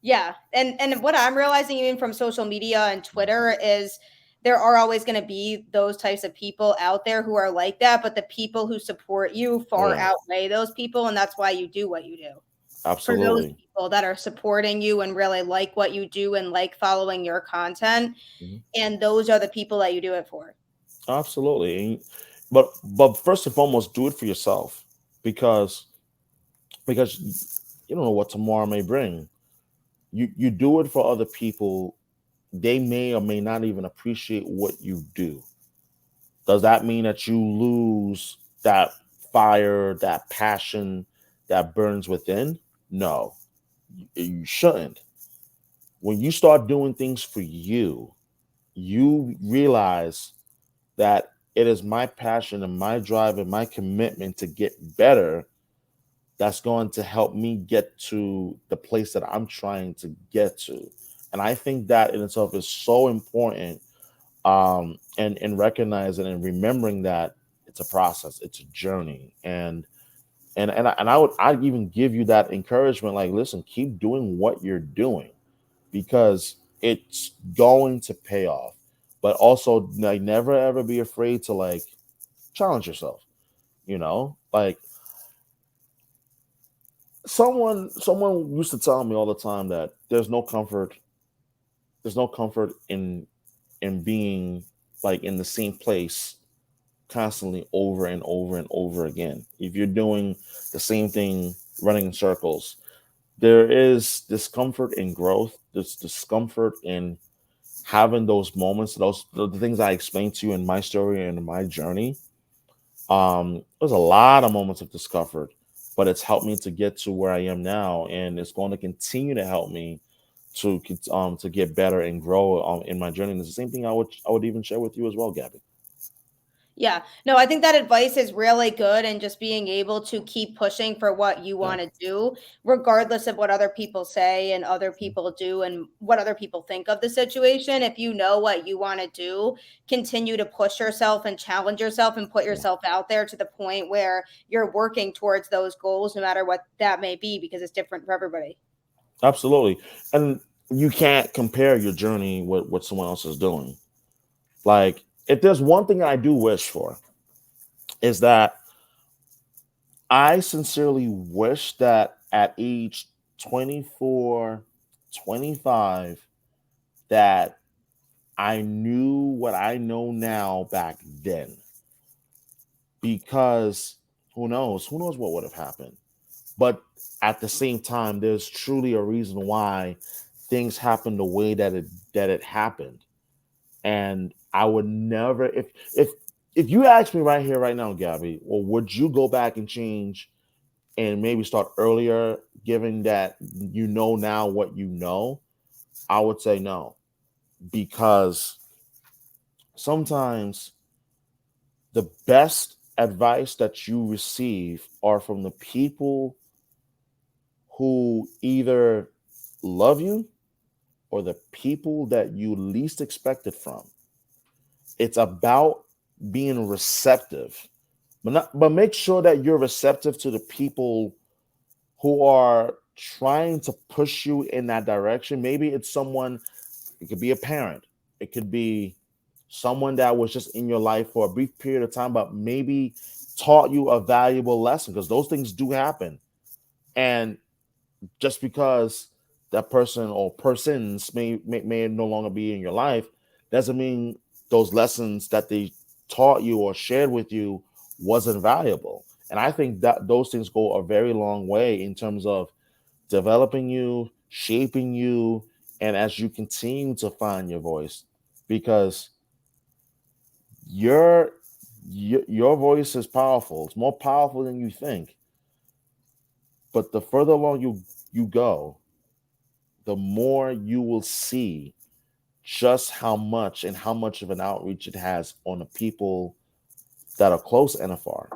Yeah. And what I'm realizing even from social media and Twitter is there are always going to be those types of people out there who are like that, but the people who support you Oh far yeah, outweigh those people, and that's why you do what you do. For those absolutely. people that are supporting you and really like what you do and like following your content, Mhm. and those are the people that you do it for. Absolutely. But first and foremost, do it for yourself, because you don't know what tomorrow may bring. You do it for other people. They may or may not even appreciate what you do. Does that mean that you lose that fire, that passion that burns within? No, you shouldn't. When you start doing things for you, you realize that it is my passion and my drive and my commitment to get better that's going to help me get to the place that I'm trying to get to. And I think that in itself is so important, and recognizing and remembering that it's a process, it's a journey, I'd even give you that encouragement, like, listen, keep doing what you're doing, because it's going to pay off. But also, like, never ever be afraid to like challenge yourself. Like, someone used to tell me all the time that there's no comfort in being like in the same place constantly over and over and over again. If you're doing the same thing, running in circles, there is discomfort in growth. There's discomfort in having those moments, the things I explained to you in my story and in my journey. There's a lot of moments of discomfort, but it's helped me to get to where I am now, and it's going to continue to help me to get better and grow in my journey. And it's the same thing I would even share with you as well, Gabby. Yeah. No, I think that advice is really good and just being able to keep pushing for what you Yeah. want to do, regardless of what other people say and other people do and what other people think of the situation. If you know what you want to do, continue to push yourself and challenge yourself and put Yeah. yourself out there to the point where you're working towards those goals, no matter what that may be, because it's different for everybody. Absolutely. And you can't compare your journey with what someone else is doing. Like, if there's one thing I do wish for, is that I sincerely wish that at age 24, 25, that I knew what I know now back then. Because who knows? Who knows what would have happened? But at the same time, there's truly a reason why things happened the way that it happened. And I would never, if you ask me right here, right now, Gabby, well, would you go back and change and maybe start earlier, given that you know now what you know? I would say no, because sometimes the best advice that you receive are from the people who either love you or the people that you least expect it from. It's about being receptive, but make sure that you're receptive to the people who are trying to push you in that direction. Maybe it's someone, it could be a parent, it could be someone that was just in your life for a brief period of time, but maybe taught you a valuable lesson, because those things do happen. And just because that person or persons may no longer be in your life doesn't mean those lessons that they taught you or shared with you wasn't valuable. And I think that those things go a very long way in terms of developing you, shaping you, and as you continue to find your voice, because your your voice is powerful. It's more powerful than you think. But the further along you go, the more you will see just how much of an outreach it has on the people that are close and afar.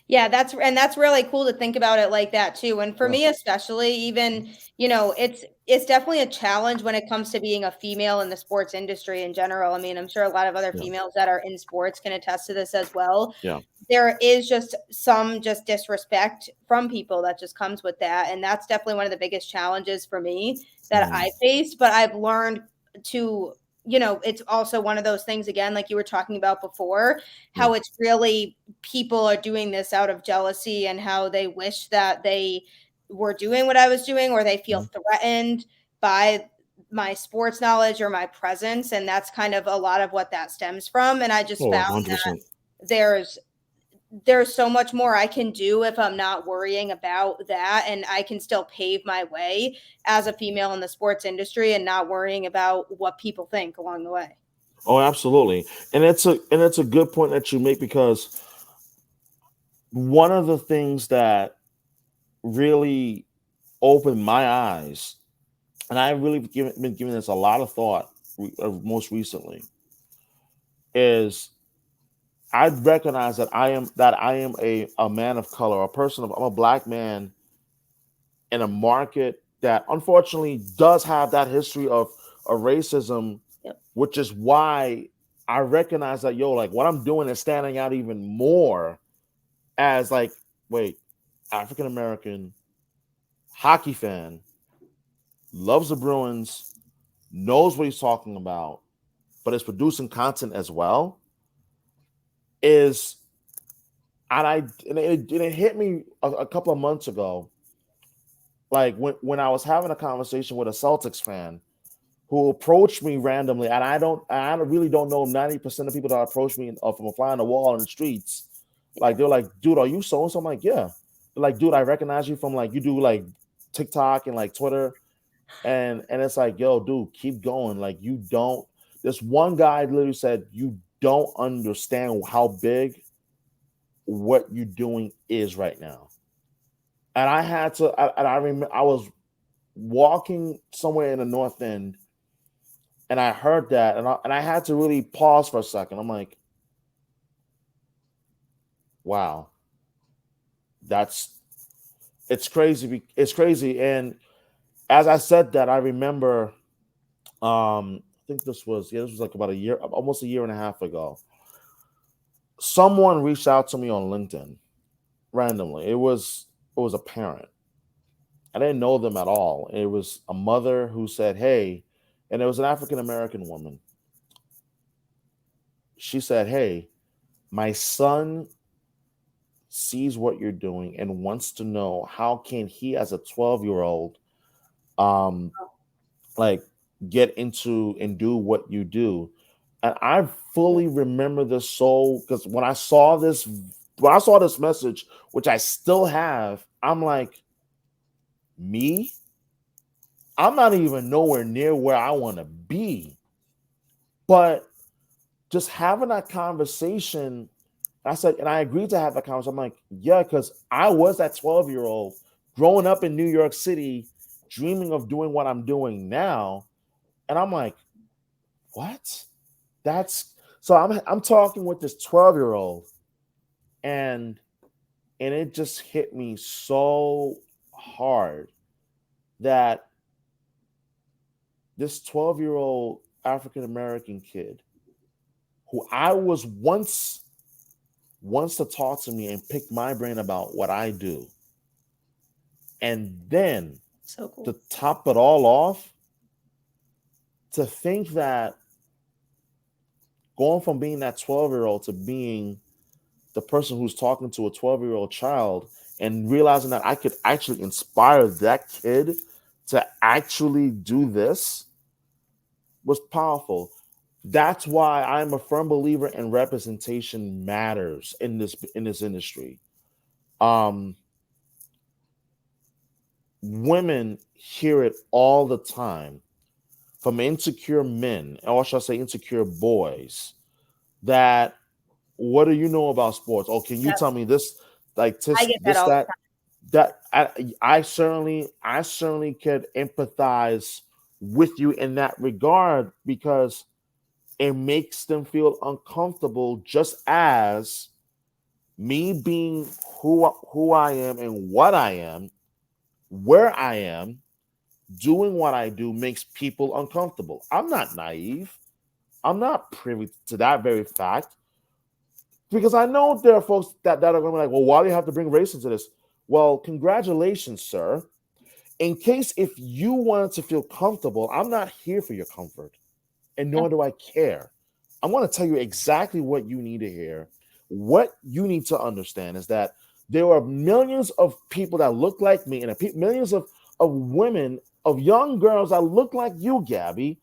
Yeah, that's really cool to think about it like that too. And for Yeah, me especially, even, it's definitely a challenge when it comes to being a female in the sports industry in general. I mean, I'm sure a lot of other yeah, females that are in sports can attest to this as well. yeah. There is just some just disrespect from people that just comes with that, and that's definitely one of the biggest challenges for me that Mm, I faced, but I've learned to, it's also one of those things, again, like you were talking about before, yeah, how it's really people are doing this out of jealousy and how they wish that they were doing what I was doing, or they feel mhm. threatened by my sports knowledge or my presence, and that's kind of a lot of what that stems from. And I just Oh, found 100%. there's there's so much more I can do if I'm not worrying about that, and I can still pave my way as a female in the sports industry and not worrying about what people think along the way. Oh, absolutely. And it's a good point that you make, because one of the things that really opened my eyes, and I really been giving this a lot of thought most recently, is I recognize that I am a man of color, a person of I'm a black man in a market that unfortunately does have that history of racism, Yep. which is why I recognize that, yo, like, what I'm doing is standing out even more as, like, wait, African American hockey fan, loves the Bruins, knows what he's talking about, but is producing content as well. Is and it hit me a couple of months ago, like when I was having a conversation with a Celtics fan who approached me randomly, and I really don't know 90% of people that approach me from a fly on the wall in the streets. Like, they're like, dude, are you so and so? I'm like, yeah. like, dude, I recognize you from like you do like TikTok and like Twitter, and it's like, yo, dude, keep going. Like you don't. This one guy literally said, you don't understand how big what you're doing is right now. And I had to, and I remember I was walking somewhere in the North End, and I heard that, and I had to really pause for a second. I'm like, wow, that's it's crazy. It's crazy. And as I said that, I remember, I think this was like about a year, almost a year and a half ago. Someone reached out to me on LinkedIn randomly. It was a parent. I didn't know them at all. It was a mother who said, "Hey," and it was an African American woman. She said, "Hey, my son sees what you're doing and wants to know how can he, as a 12-year-old, um, like get into and do what you do." And I fully remember this so because when I saw this message, which I still have, I'm like, me? I'm not even nowhere near where I want to be. But just having that conversation, I said, and I agreed to have that conversation. I'm like, yeah, because I was that 12-year-old growing up in New York City, dreaming of doing what I'm doing now. And I'm like, what? That's so I'm talking with this 12-year-old, and it just hit me so hard that this 12-year-old African American kid who I was once wants to talk to me and pick my brain about what I do. And then So to cool. top it all off, to think that going from being that 12-year-old to being the person who's talking to a 12-year-old child and realizing that I could actually inspire that kid to actually do this was powerful. That's why I'm a firm believer in representation matters in this industry. Um, Women hear it all the time from insecure men, or shall I say insecure boys, that what do you know about sports? Oh, can you Yep. tell me this, like I this, get that this, all the that, that I certainly could empathize with you in that regard because it makes them feel uncomfortable just as me being who I am and what I am, where I am, doing what I do makes people uncomfortable. I'm not naive. I'm not privy to that very fact because I know there are folks that are going to be like, well, why do you have to bring race into this? Well, congratulations, sir. In case if you wanted to feel comfortable, I'm not here for your comfort, and time. nor do I care. I'm going to tell you exactly what you need to hear. What you need to understand is that there are millions of people that look like me, and millions of women, of young girls that look like you, Gabby,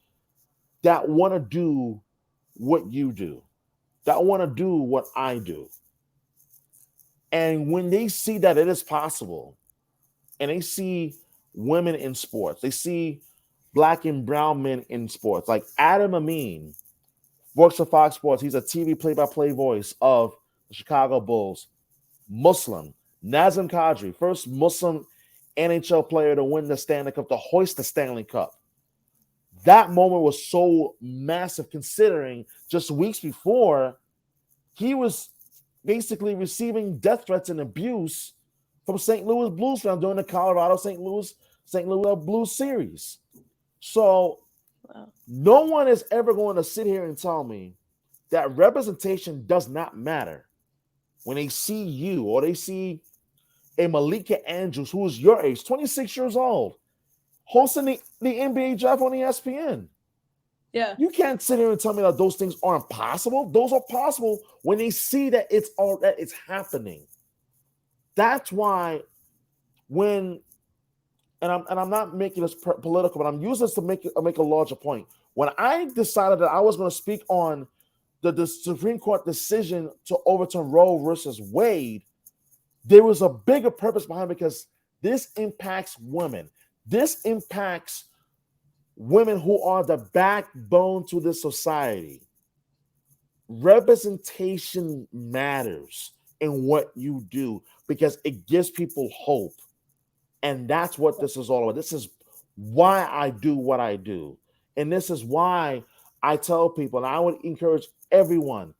that want to do what you do, that want to do what I do. And when they see that it is possible, and they see women in sports, they see black and brown men in sports, like Adam Amin works for Fox Sports. He's a TV play-by-play voice of the Chicago Bulls. Muslim. Nazem Kadri, first Muslim NHL player to win the Stanley Cup, to hoist the Stanley Cup. That moment was so massive considering just weeks before he was basically receiving death threats and abuse from St. Louis Blues fans during the Colorado St. Louis Blues series. So Wow. no one is ever going to sit here and tell me that representation does not matter when they see you or they see a Malika Andrews who is your age, 26 years old, hosting the NBA draft on ESPN. Yeah. You can't sit here and tell me that those things aren't possible. Those are possible when they see that it's happening. That's why when and I'm not making this political, but I'm using this to make a larger point. When I decided that I was going to speak on the Supreme Court decision to overturn Roe versus Wade, There was a bigger purpose behind it because this impacts women. This impacts women who are the backbone to this society. Representation matters in what you do because it gives people hope. And that's what this is all about. This is why I do what I do. And this is why I tell people, and I would encourage everyone,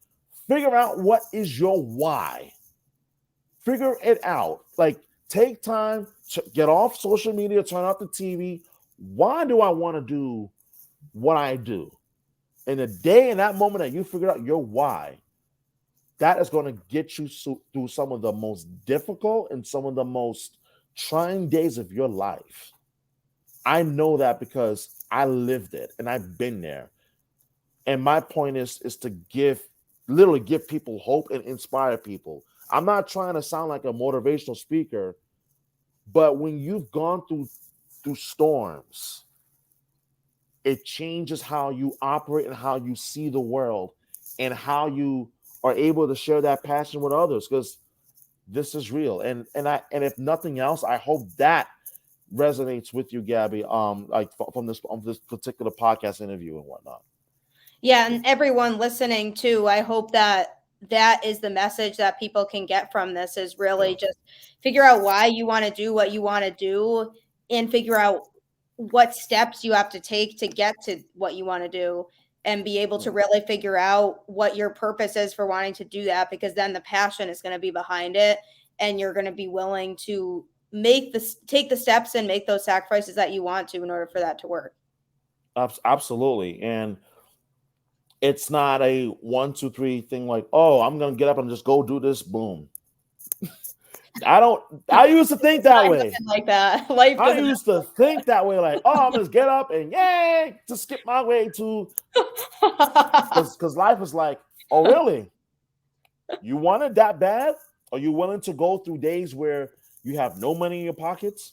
figure out what is your why. Figure it out. Like, take time to get off social media, turn off the TV. Why do I want to do what I do? In the day, in that moment that you figure out your why, that is going to get you through some of the most difficult and some of the most trying days of your life. I know that because I lived it and I've been there. And my point is to literally give people hope and inspire people. I'm not trying to sound like a motivational speaker, but when you've gone through storms, it changes how you operate and how you see the world and how you are able to share that passion with others because this is real. And if nothing else, I hope that resonates with you, Gabby, like from this particular podcast interview and whatnot. Yeah, and everyone listening too, I hope that that is the message that people can get from this is really Yeah. just figure out why you want to do what you want to do and figure out what steps you have to take to get to what you want to do and be able to Yeah. really figure out what your purpose is for wanting to do that because then the passion is going to be behind it and you're going to be willing to take the steps and make those sacrifices that you want to in order for that to work. Absolutely. And it's not a 1, 2, 3 thing like, oh, I'm gonna get up and just go do this. Boom. I don't. I used to think that Life way. doesn't like that. Life I doesn't. used to think that way, like, oh, I'm just get up and yay, to skip my way to, because life is like, oh, really? You want it that bad? Are you willing to go through days where you have no money in your pockets?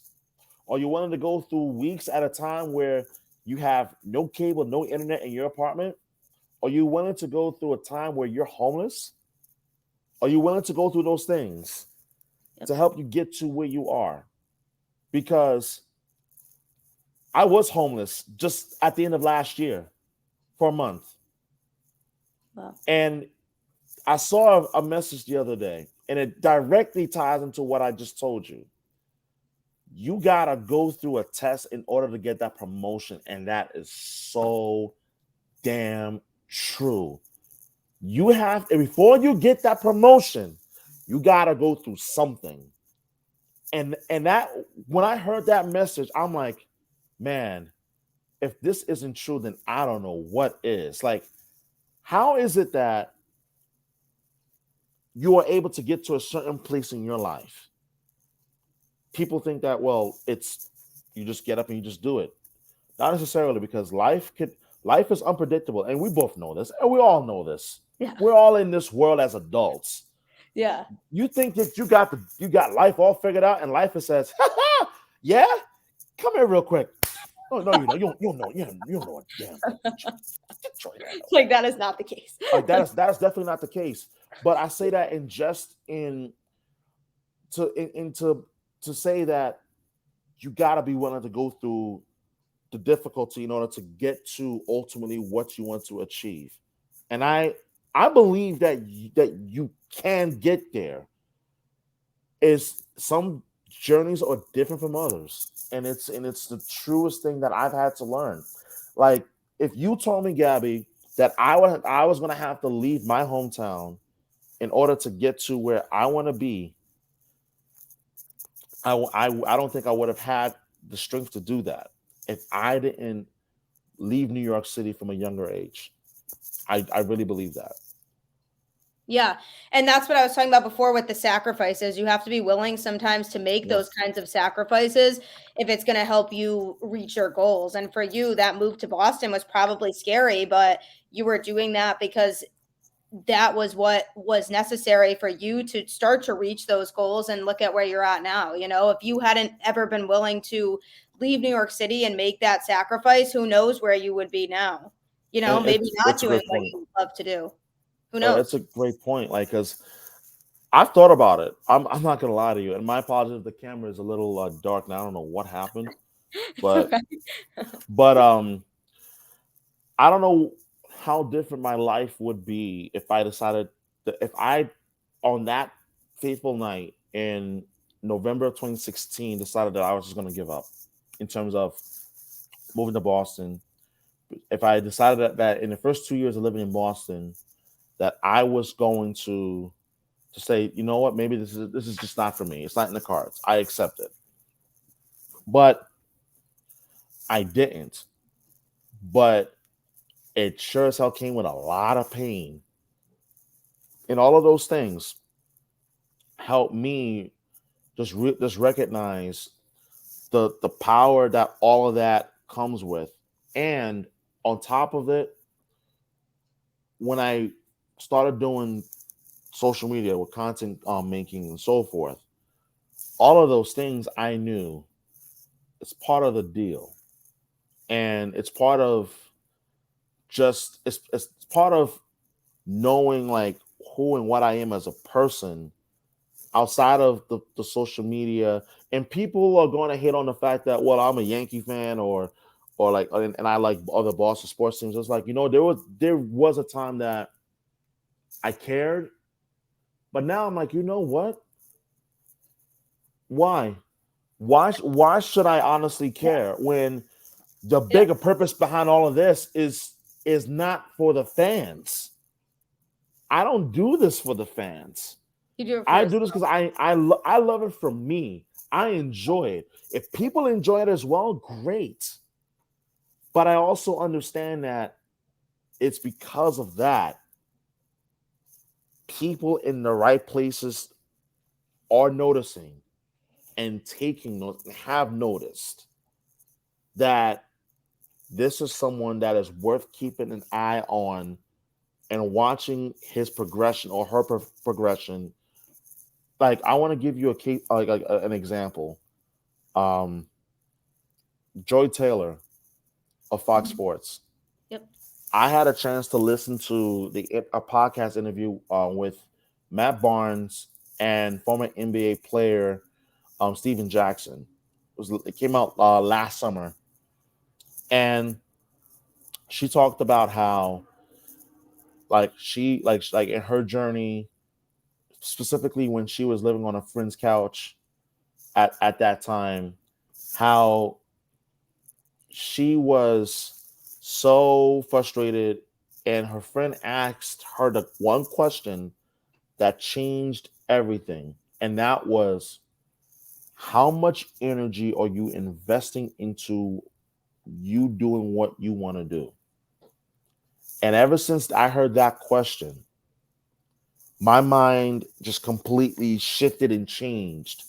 Are you willing to go through weeks at a time where you have no cable, no internet in your apartment? Are you willing to go through a time where you're homeless? Are you willing to go through those things Yep. to help you get to where you are? Because I was homeless just at the end of last year for a month. Wow. And I saw a message the other day, and it directly ties into what I just told you. You got to go through a test in order to get that promotion. And that is so damn true. You have, before you get that promotion, you got to go through something. And that, when I heard that message, I'm like, man, if this isn't true, then I don't know what is. Like, how is it that you are able to get to a certain place in your life? People think that, well, it's, you just get up and you just do it. Not necessarily, because life is unpredictable, and we both know this, and we all know this. Yeah. We're all in this world as adults. Yeah. You think that you got life all figured out, and life says, yeah, come here real quick. No, you know, you don't know what damn. Like that is not the case. Like that is definitely not the case. But I say that in just in to say that you got to be willing to go through the difficulty in order to get to ultimately what you want to achieve. And I believe that you can get there. Is some journeys are different from others, and it's the truest thing that I've had to learn. Like, if you told me, Gabby, that I was going to have to leave my hometown in order to get to where I want to be, I don't think I would have had the strength to do that if I didn't leave New York City from a younger age. I really believe that. Yeah. And that's what I was talking about before with the sacrifices. You have to be willing sometimes to make those Yes. kinds of sacrifices if it's going to help you reach your goals. And for you, that move to Boston was probably scary, but you were doing that because that was what was necessary for you to start to reach those goals and look at where you're at now. You know, if you hadn't ever been willing to leave New York City and make that sacrifice, who knows where you would be now? You know, maybe not It's a doing great what point. you love to do. Who knows? It's a great point. Like, because I've thought about it. I'm not gonna lie to you. And my apologies, the camera is a little dark now. I don't know what happened, but Okay. but um, I don't know how different my life would be if I decided that if I on that fateful night in November of 2016 decided that I was just gonna give up in terms of moving to Boston. If I decided that in the first 2 years of living in Boston that I was going to say, you know what, maybe this is just not for me. It's not in the cards. I accept it. But I didn't. But it sure as hell came with a lot of pain. And all of those things helped me just recognize the power that all of that comes with. And on top of it, when I started doing social media with content making and so forth, all of those things I knew it's part of the deal, and it's part of it's part of knowing like who and what I am as a person outside of the social media. And people are going to hit on the fact that, well, I'm a Yankee fan, or like, and I like other Boston sports teams. It's like, there was a time that I cared, but now I'm like, you know what? Why? Why should I honestly care when the Yeah. bigger purpose behind all of this is not for the fans? I don't do this for the fans. You do it for I do this yourself. because I love it for me. I enjoy it. If people enjoy it as well, great. But I also understand that it's because of that people in the right places are noticing and taking notes and have noticed that this is someone that is worth keeping an eye on and watching his progression or her progression. Like I want to give you a case, an example. Um, Joy Taylor of Fox Mhm. Sports. Yep. I had a chance to listen to a podcast interview with Matt Barnes and former NBA player Steven Jackson. It came out last summer, and she talked about how like she like in her journey, specifically when she was living on a friend's couch at that time, how she was so frustrated, and her friend asked her the one question that changed everything, and that was, how much energy are you investing into you doing what you want to do? And ever since I heard that question, my mind just completely shifted and changed.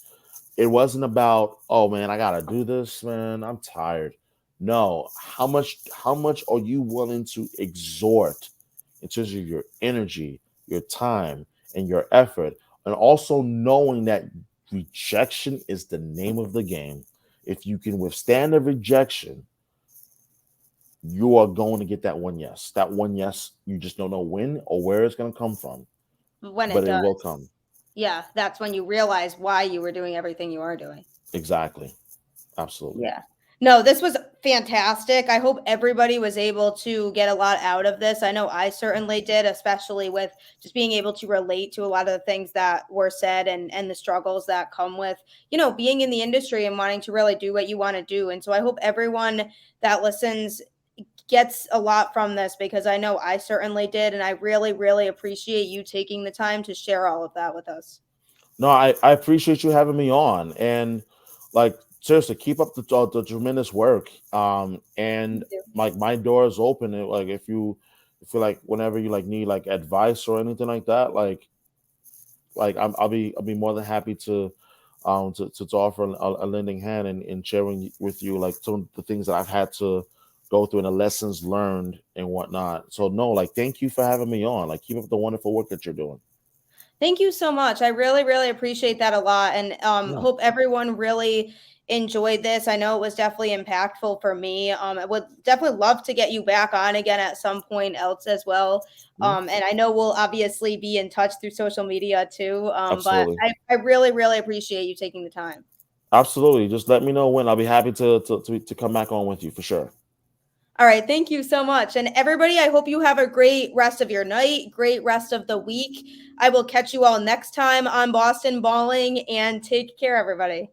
It wasn't about, oh man, I gotta do this, man, I'm tired. No, how much are you willing to exhort in terms of your energy, your time, and your effort? And also knowing that rejection is the name of the game. If you can withstand the rejection, you are going to get that one yes. That one yes, you just don't know when or where it's going to come from, When it but it does. will come. Yeah, that's when you realize why you were doing everything you are doing. Exactly. Absolutely. Yeah. No, this was fantastic. I hope everybody was able to get a lot out of this. I know I certainly did, especially with just being able to relate to a lot of the things that were said and the struggles that come with, being in the industry and wanting to really do what you want to do. And so I hope everyone that listens gets a lot from this because I know I certainly did. And I really, really appreciate you taking the time to share all of that with us. No, I appreciate you having me on, and like seriously, keep up the tremendous work. And You too. like my door is open. And, like if you like whenever you like need like advice or anything like that, I'll be more than happy to offer a lending hand and sharing with you like some of the things that I've had to go through and the lessons learned and whatnot. So no, like thank you for having me on. Like keep up the wonderful work that you're doing. Thank you so much. I really, really appreciate that a lot, and Yeah. hope everyone really enjoyed this. I know it was definitely impactful for me. I would definitely love to get you back on again at some point else as well. Mhm. And I know we'll obviously be in touch through social media too. But Absolutely. I really, really appreciate you taking the time. Absolutely. Just let me know when. I'll be happy to come back on with you for sure. All right. Thank you so much. And everybody, I hope you have a great rest of your night, great rest of the week. I will catch you all next time on Boston Balling, and take care, everybody.